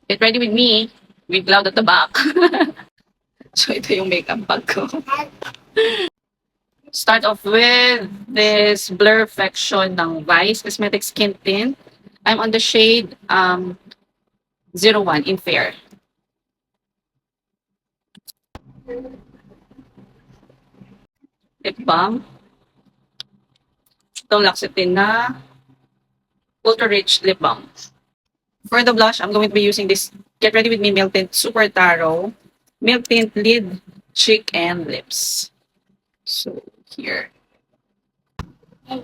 Get ready with me. With Cloud at the back. So, ito yung makeup bag ko. Start off with this Blurfection ng Vice Cosmetics Skin Tint. I'm on the shade 01 in Fair. Lip balm. Itong L'Occitane na Ultra Rich Lip Balm. For the blush, I'm going to be using this Get Ready With Me Milk Tint Super Taro Milk Tint Lid, Cheek, and Lips. So, here. Ay!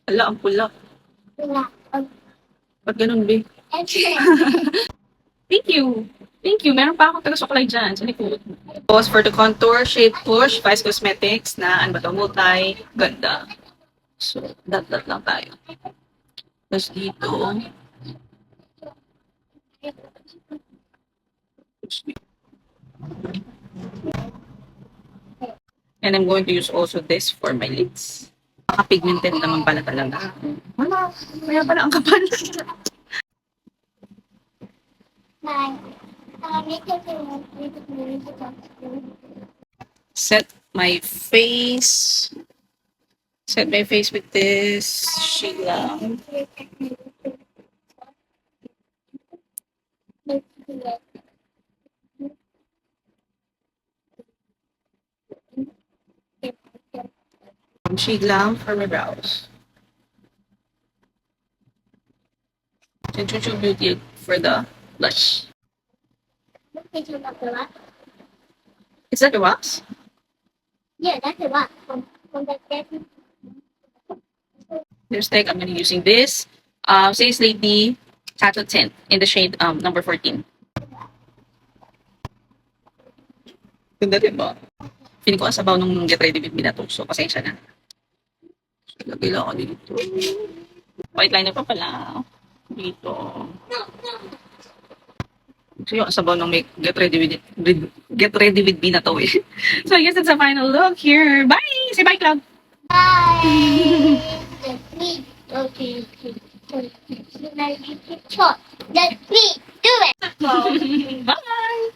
Ala, ang pula. Ba't ganun, be? Thank you. Thank you. Meron pa akong taga-suklay dyan sa likod. Tapos for the contour, shade Push, Vice Cosmetics na ano ba ito, multi, ganda. So, dat lang tayo. Tapos dito, and I'm going to use also this for my lids. Pigmented naman pala talaga. Wala, kaya pala ang kapal. Set my face. Set my face with this Sheila. Shade lang for my brows. And Chuchu Beauty for the blush. Is that the wax? Yeah, that's a lot from that person. Lipstick, I'm gonna be using this. Says Lady Tattoo Tint in the shade number 14. Ganda din ba? Feeling ko ang sabaw nung Get Ready With Me na to. So, pasensya na. So, lagay lang ako dito. White liner pa pala. Dito. So, yung sabaw nung Get Ready With Me na to eh. So, I guess that's the final look here. Bye! Say bye, Cloud! Bye. Okay. Let's me do it. Bye!